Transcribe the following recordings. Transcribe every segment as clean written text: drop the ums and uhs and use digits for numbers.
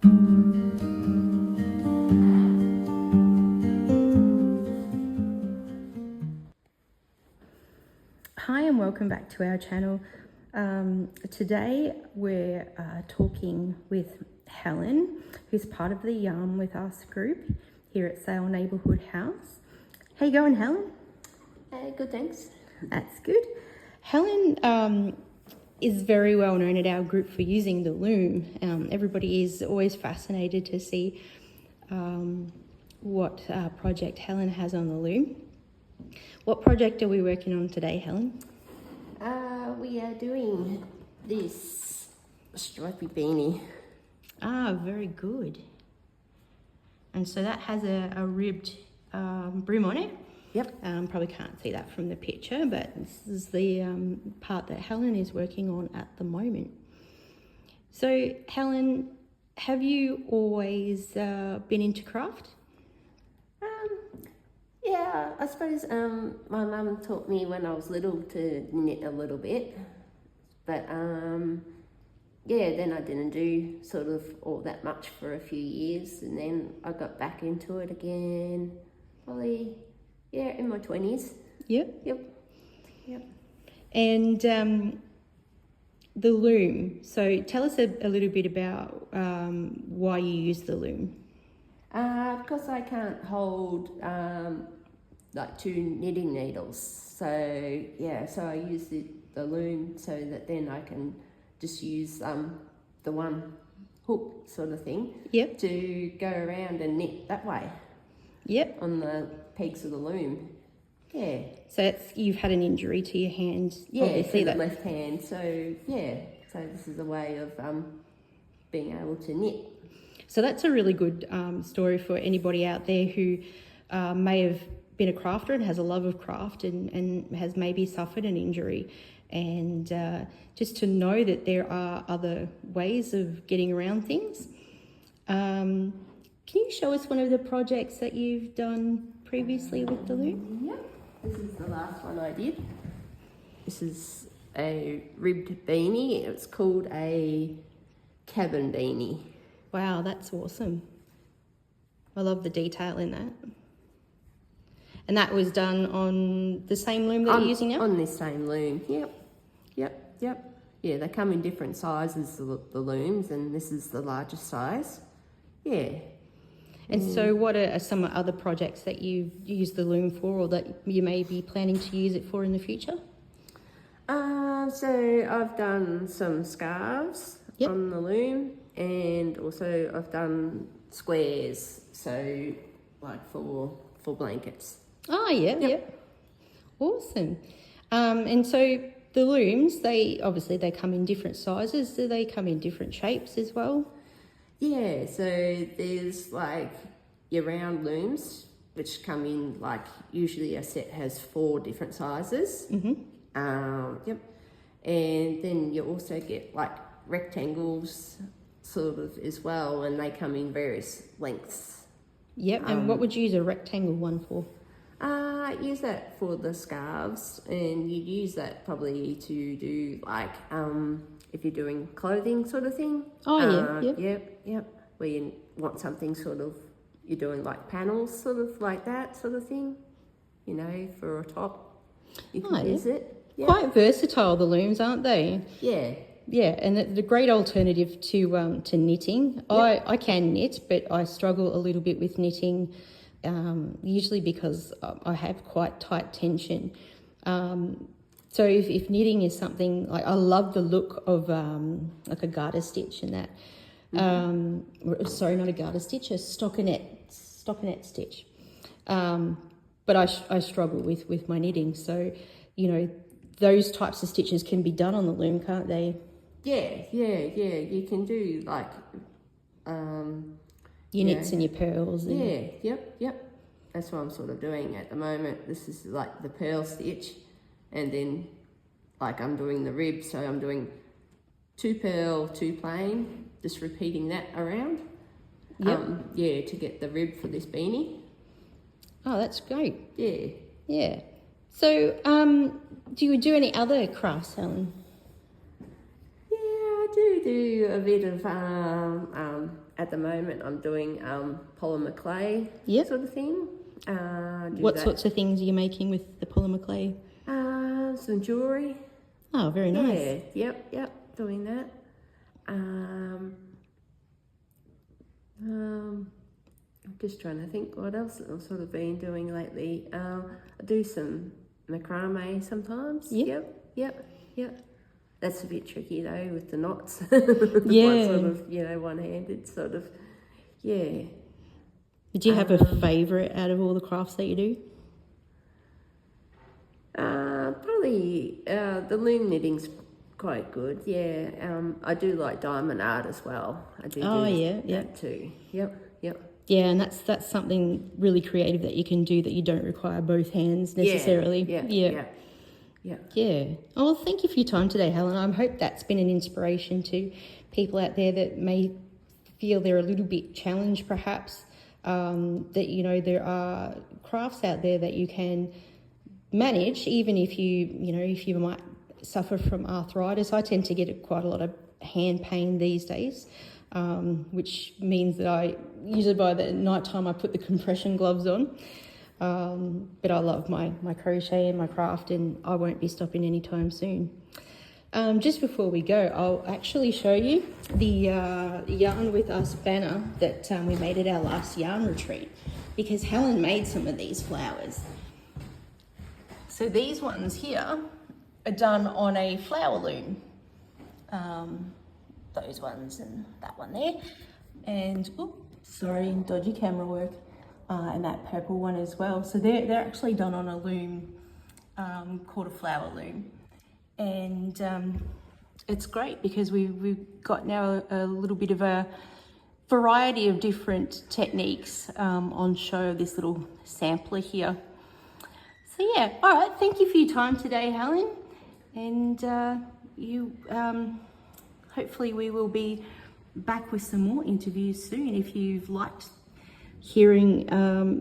Hi and welcome back to our channel. Today we're talking with Helen, who's part of the Yarn With Us group here at Sale Neighbourhood House. How you going, Helen? Good, thanks. That's good. Helen is very well known at our group for using the loom. Everybody is always fascinated to see what project Helen has on the loom. What project are we working on today, Helen? We are doing this stripy beanie. Ah, very good. And so that has a ribbed brim on it. Yep. Probably can't see that from the picture, but this is the part that Helen is working on at the moment. So, Helen, have you always been into craft? Yeah, I suppose my mum taught me when I was little to knit a little bit, but yeah, then I didn't do sort of all that much for a few years, and then I got back into it again, probably, yeah, in my 20s. Yep. And the loom, so tell us a little bit about why you use the loom. Because I can't hold like 2 knitting needles, so yeah, so I use the loom so that then I can just use the one hook sort of thing. Yep. To go around and knit that way. Yep. On the pegs of the loom. Yeah. So you've had an injury to your hand. Yeah, obviously, the left hand. So yeah, so this is a way of being able to knit. So that's a really good story for anybody out there who may have been a crafter and has a love of craft and has maybe suffered an injury. And just to know that there are other ways of getting around things. Can you show us one of the projects that you've done previously with the loom? Yep. This is the last one I did. This is a ribbed beanie. It's called a cabin beanie. Wow, that's awesome. I love the detail in that. And that was done on the same loom that you're using now? On this same loom, yep. Yeah, they come in different sizes, the looms, and this is the largest size. Yeah. And so what are some other projects that you've used the loom for, or that you may be planning to use it for in the future? So I've done some scarves on the loom, and also I've done squares, so like for blankets. Oh, yeah. Awesome. And so the looms, they come in different sizes. Do they come in different shapes as well? Yeah, so there's like your round looms, which come in like, usually a set has 4 different sizes. Mm-hmm. And then you also get like rectangles sort of as well, and they come in various lengths. Yep, and what would you use a rectangle one for? Use that for the scarves, and you'd use that probably to do like if you're doing clothing sort of thing. Oh, yeah. Yep. Where you want something sort of, you're doing like panels sort of like that sort of thing, you know, for a top. You can use it. Yep. Quite versatile, the looms, aren't they? Yeah. Yeah, and the great alternative to knitting. Yep. I can knit, but I struggle a little bit with knitting, usually because I have quite tight tension. So if knitting is something, like, I love the look of like a garter stitch and that. Sorry, not a garter stitch, a stockinette stitch. But I struggle with my knitting. So, you know, those types of stitches can be done on the loom, can't they? Yeah. You can do like your knits and your pearls. And yep. That's what I'm sort of doing at the moment. This is like the pearl stitch, and then like I'm doing the rib, so I'm doing 2 pearl, 2 plain, just repeating that around. To get the rib for this beanie. Oh, that's great. Yeah. So, do you do any other crafts, Helen? Yeah, I do a bit of at the moment I'm doing polymer clay Yep. sort of thing. What sorts of things are you making with the polymer clay? Some jewellery. Oh, very nice. Yeah, yep, doing that. I'm just trying to think what else I've sort of been doing lately. I do some macrame sometimes. Yep. That's a bit tricky though with the knots. Yeah. Sort of, one-handed sort of, yeah. Do you have a favourite out of all the crafts that you do? Probably the loom knitting's quite good, yeah. I do like diamond art as well. I do that too. Yep. Yeah, and that's something really creative that you can do that you don't require both hands necessarily. Yeah. Oh, well, thank you for your time today, Helen. I hope that's been an inspiration to people out there that may feel they're a little bit challenged perhaps, that, there are crafts out there that you can manage, even if you might suffer from arthritis. I tend to get quite a lot of hand pain these days, which means that I usually by the night time I put the compression gloves on. But I love my crochet and my craft, and I won't be stopping anytime soon. Just before we go, I'll actually show you the Yarn With Us banner that we made at our last yarn retreat, because Helen made some of these flowers. So these ones here are done on a flower loom. Those ones and that one there. And, sorry, dodgy camera work. And that purple one as well. So they're actually done on a loom called a flower loom. And it's great because we've got now a little bit of a variety of different techniques on show, this little sampler here. So yeah, all right, thank you for your time today, Helen. And hopefully we will be back with some more interviews soon. If you've liked hearing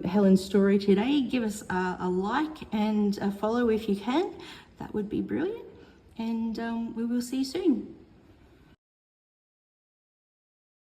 Helen's story today, give us a like and a follow if you can. That would be brilliant. And we will see you soon.